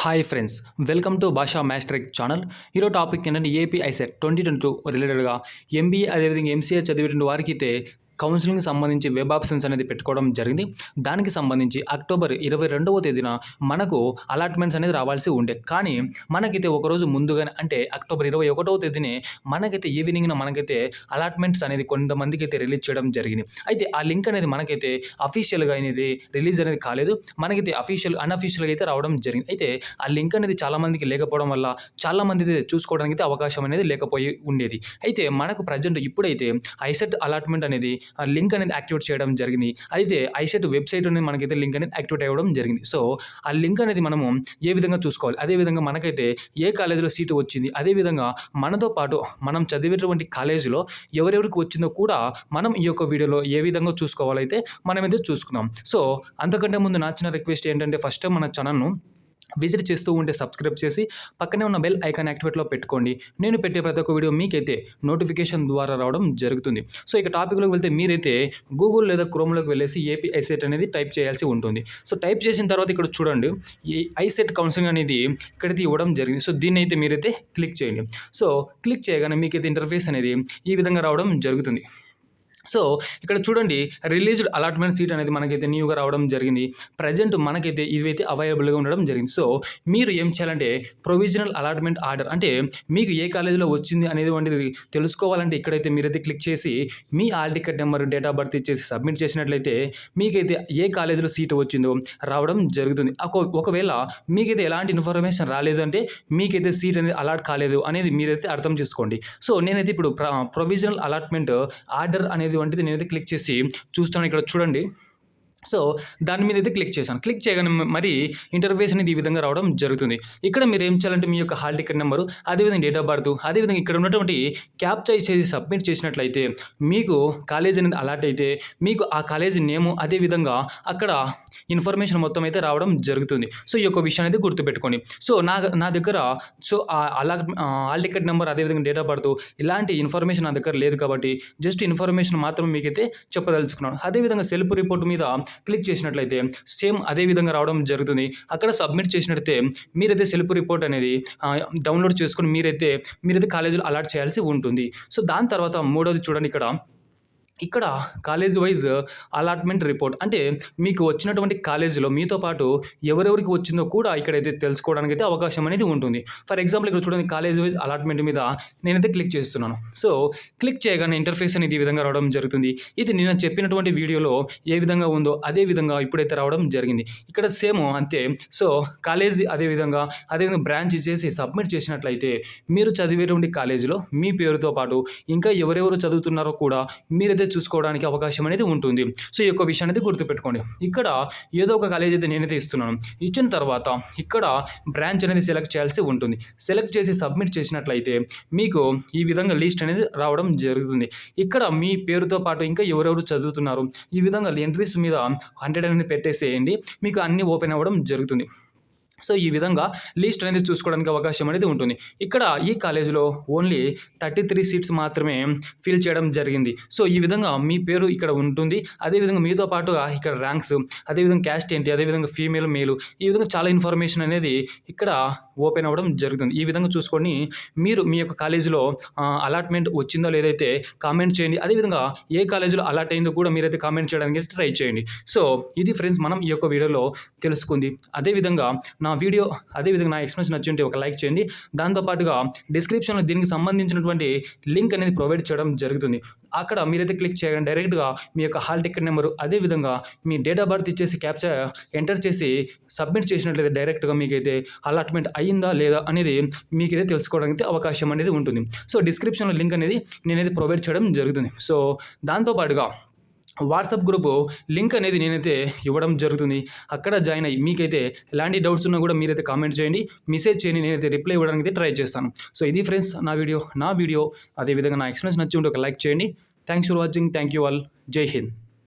Hi friends, welcome to భాషా మ్యాస్ట్రిక్ channel. ఈరోజు topic ఏంటంటే ఏపీ ఐసెట్ 2022 రిలేటెడ్గా ఎంబీఏ అదేవిధంగా ఎంసీఏ చదివేటువంటి వారికి అయితే కౌన్సిలింగ్ సంబంధించి వెబ్ ఆప్షన్స్ అనేది పెట్టుకోవడం జరిగింది. దానికి సంబంధించి అక్టోబర్ 22వ తేదీన మనకు అలాట్మెంట్స్ అనేది రావాల్సి ఉండే, కానీ మనకైతే ఒకరోజు ముందుగానే అంటే అక్టోబర్ 21వ తేదీనే మనకైతే ఈవినింగ్న మనకైతే అలాట్మెంట్స్ అనేది కొంతమందికి అయితే రిలీజ్ చేయడం జరిగింది. అయితే ఆ లింక్ అనేది మనకైతే అఫీషియల్గా అనేది రిలీజ్ అనేది కాలేదు, మనకైతే అన్అఫీషియల్గా అయితే రావడం జరిగింది. అయితే ఆ లింక్ అనేది చాలామందికి లేకపోవడం వల్ల చాలామంది అయితే చూసుకోవడానికి అయితే అవకాశం అనేది లేకపోయి ఉండేది. అయితే మనకు ప్రజెంట్ ఇప్పుడైతే ఐసెట్ అలాట్మెంట్ అనేది లింక్ అనేది యాక్టివేట్ చేయడం జరిగింది. అయితే ఐసెట్ వెబ్సైట్ అనేది మనకైతే లింక్ అనేది యాక్టివేట్ అవ్వడం జరిగింది. సో ఆ లింక్ అనేది మనము ఏ విధంగా చూసుకోవాలి, అదేవిధంగా మనకైతే ఏ కాలేజీలో సీటు వచ్చింది, అదేవిధంగా మనతో పాటు మనం చదివేటువంటి కాలేజీలో ఎవరెవరికి వచ్చిందో కూడా మనం ఈ యొక్క వీడియోలో ఏ విధంగా చూసుకోవాలైతే మనమైతే చూసుకున్నాం. సో అంతకంటే ముందు నా చిన్న రిక్వెస్ట్ ఏంటంటే ఫస్ట్ మన ఛానల్ను విజిట్ చేస్తూ ఉంటే సబ్స్క్రైబ్ చేసి పక్కనే ఉన్న బెల్ ఐకాన్ యాక్టివేట్లో పెట్టుకోండి. నేను పెట్టే ప్రతి ఒక్క వీడియో మీకైతే నోటిఫికేషన్ ద్వారా రావడం జరుగుతుంది. సో ఇక టాపిక్లోకి వెళ్తే మీరైతే గూగుల్ లేదా క్రోమ్లోకి వెళ్ళేసి ఏపీ ఐసెట్ అనేది టైప్ చేయాల్సి ఉంటుంది. సో టైప్ చేసిన తర్వాత ఇక్కడ చూడండి, ఈ ఐసెట్ కౌన్సిలింగ్ అనేది ఇక్కడైతే ఇవ్వడం జరిగింది. సో దీన్ని అయితే మీరైతే క్లిక్ చేయండి. సో క్లిక్ చేయగానే మీకైతే ఇంటర్ఫేస్ అనేది ఈ విధంగా రావడం జరుగుతుంది. సో ఇక్కడ చూడండి, రిలీజ్డ్ అలాట్మెంట్ సీట్ అనేది మనకైతే న్యూగా రావడం జరిగింది. ప్రజెంట్ మనకైతే ఇవైతే అవైలబుల్గా ఉండడం జరిగింది. సో మీరు ఏం చేయాలంటే ప్రొవిజనల్ అలాట్మెంట్ ఆర్డర్ అంటే మీకు ఏ కాలేజీలో వచ్చింది అనేది వంటిది తెలుసుకోవాలంటే ఇక్కడైతే మీరైతే క్లిక్ చేసి మీ hall ticket number, date of birth ఇచ్చేసి సబ్మిట్ చేసినట్లయితే మీకైతే ఏ కాలేజీలో సీటు వచ్చిందో రావడం జరుగుతుంది. ఒకవేళ మీకైతే ఎలాంటి ఇన్ఫర్మేషన్ రాలేదంటే మీకైతే సీట్ అనేది అలాట్ కాలేదు అనేది మీరైతే అర్థం చేసుకోండి. సో నేనైతే ఇప్పుడు ప్రొవిజనల్ అలాట్మెంట్ ఆర్డర్ అనేది వంటిది నేనైతే క్లిక్ చేసి చూస్తాను. ఇక్కడ చూడండి, సో దాని మీద అయితే క్లిక్ చేశాను. క్లిక్ చేయగానే మరి ఇంటర్ఫేస్ అనేది ఈ విధంగా రావడం జరుగుతుంది. ఇక్కడ మీరు ఏం చేయాలంటే మీ యొక్క హాల్ టికెట్ నెంబరు, అదేవిధంగా డేట్ ఆఫ్ బర్త్, అదేవిధంగా ఇక్కడ ఉన్నటువంటి క్యాప్చా చేసి సబ్మిట్ చేసినట్లయితే మీకు కాలేజ్ అనేది అలాట్ అయితే మీకు ఆ కాలేజ్ నేము, అదేవిధంగా అక్కడ ఇన్ఫర్మేషన్ మొత్తం అయితే రావడం జరుగుతుంది. సో ఈ యొక్క విషయాన్ని అయితే గుర్తుపెట్టుకోండి. సో నా దగ్గర సో హాల్ టికెట్ నెంబర్, అదేవిధంగా డేట్ ఆఫ్ బర్త్ ఇలాంటి ఇన్ఫర్మేషన్ నా దగ్గర లేదు కాబట్టి జస్ట్ ఇన్ఫర్మేషన్ మాత్రం మీకైతే చెప్పదలుచుకున్నాను. అదేవిధంగా సెల్ఫ్ రిపోర్ట్ మీద క్లిక్ చేసినట్లయితే సేమ్ అదే విధంగా రావడం జరుగుతుంది. అక్కడ సబ్మిట్ చేసినట్లయితే మీరైతే సెల్ఫ్ రిపోర్ట్ అనేది డౌన్లోడ్ చేసుకొని మీరైతే కాలేజీలో అలాట్ చేయాల్సి ఉంటుంది. సో దాని తర్వాత మూడోది చూడండి, ఇక్కడ కాలేజ్ వైజ్ అలాట్మెంట్ రిపోర్ట్ అంటే మీకు వచ్చినటువంటి కాలేజీలో మీతో పాటు ఎవరెవరికి వచ్చిందో కూడా ఇక్కడైతే తెలుసుకోవడానికి అయితే అవకాశం అనేది ఉంటుంది. ఫర్ ఎగ్జాంపుల్ ఇక్కడ చూడండి, కాలేజ్ వైజ్ అలాట్మెంట్ మీద నేనైతే క్లిక్ చేస్తున్నాను. సో క్లిక్ చేయగానే ఇంటర్ఫేస్ అనేది ఈ విధంగా రావడం జరుగుతుంది. ఇది నేను చెప్పినటువంటి వీడియోలో ఏ విధంగా ఉందో అదే విధంగా ఇప్పుడైతే రావడం జరిగింది. ఇక్కడ సేమ్ అంతే. సో కాలేజ్ అదేవిధంగా బ్రాంచ్ ఇచ్చేసి సబ్మిట్ చేసినట్లయితే మీరు చదివేటువంటి కాలేజీలో మీ పేరుతో పాటు ఇంకా ఎవరెవరు చదువుతున్నారో కూడా మీరైతే చూసుకోవడానికి అవకాశం అనేది ఉంటుంది. సో ఈ యొక్క విషయాన్ని అయితే గుర్తుపెట్టుకోండి. ఇక్కడ ఏదో ఒక కాలేజ్ అయితే నేనైతే ఇస్తున్నాను. ఇచ్చిన తర్వాత ఇక్కడ బ్రాంచ్ అనేది సెలెక్ట్ చేయాల్సి ఉంటుంది. సెలెక్ట్ చేసి సబ్మిట్ చేసినట్లయితే మీకు ఈ విధంగా లిస్ట్ అనేది రావడం జరుగుతుంది. ఇక్కడ మీ పేరుతో పాటు ఇంకా ఎవరెవరు చదువుతున్నారు ఈ విధంగా ఎంట్రీస్ మీద 100 అనేది పెట్టేసేయండి. మీకు అన్నీ ఓపెన్ అవ్వడం జరుగుతుంది. సో ఈ విధంగా లిస్ట్ అనేది చూసుకోవడానికి అవకాశం అనేది ఉంటుంది. ఇక్కడ ఈ కాలేజీలో ఓన్లీ 33 సీట్స్ మాత్రమే ఫిల్ చేయడం జరిగింది. సో ఈ విధంగా మీ పేరు ఇక్కడ ఉంటుంది. అదేవిధంగా మీతో పాటుగా ఇక్కడ ర్యాంక్స్, అదేవిధంగా క్యాస్ట్ ఏంటి, అదేవిధంగా ఫీమేల్, మేలు, ఈ విధంగా చాలా ఇన్ఫర్మేషన్ అనేది ఇక్కడ ఓపెన్ అవ్వడం జరుగుతుంది. ఈ విధంగా చూసుకొని మీరు మీ యొక్క కాలేజీలో అలాట్మెంట్ వచ్చిందో లేదైతే కామెంట్ చేయండి. అదేవిధంగా ఏ కాలేజీలో అలాట్ అయిందో కూడా మీరైతే కామెంట్ చేయడానికి ట్రై చేయండి. సో ఇది ఫ్రెండ్స్ మనం ఈ యొక్క వీడియోలో తెలుసుకుంది. అదేవిధంగా నా ఎక్స్ప్లెనేషన్ నచ్చి ఉంటే ఒక లైక్ చేయండి. దాంతోపాటుగా డిస్క్రిప్షన్లో దీనికి సంబంధించినటువంటి లింక్ అనేది ప్రొవైడ్ చేయడం జరుగుతుంది. అక్కడ మీరైతే క్లిక్ చేయగానే డైరెక్ట్గా మీ యొక్క హాల్ టికెట్ నెంబరు, అదేవిధంగా మీ డేట్ ఆఫ్ బర్త్ ఇచ్చేసి క్యాప్చా ఎంటర్ చేసి సబ్మిట్ చేసినట్లయితే డైరెక్ట్గా మీకైతే అలాట్మెంట్ అయ్యిందా లేదా అనేది మీకైతే తెలుసుకోవడానికి అవకాశం అనేది ఉంటుంది. సో డిస్క్రిప్షన్లో లింక్ అనేది నేనైతే ప్రొవైడ్ చేయడం జరుగుతుంది. సో దాంతోపాటుగా వాట్సాప్ గ్రూపు లింక్ అనేది నేనైతే ఇవ్వడం జరుగుతుంది. అక్కడ జాయిన్ అయ్యి మీకైతే ఎలాంటి డౌట్స్ ఉన్నా కూడా మీరైతే కామెంట్ చేయండి, మెసేజ్ చేయండి, నేనైతే రిప్లై ఇవ్వడానికి అయితే ట్రై చేస్తాను. సో ఇది ఫ్రెండ్స్ నా వీడియో అదేవిధంగా నా ఎక్స్ప్లెనేషన్ నచ్చి ఉంటే ఒక లైక్ చేయండి. Thanks for watching. Thank you all. జై హింద్.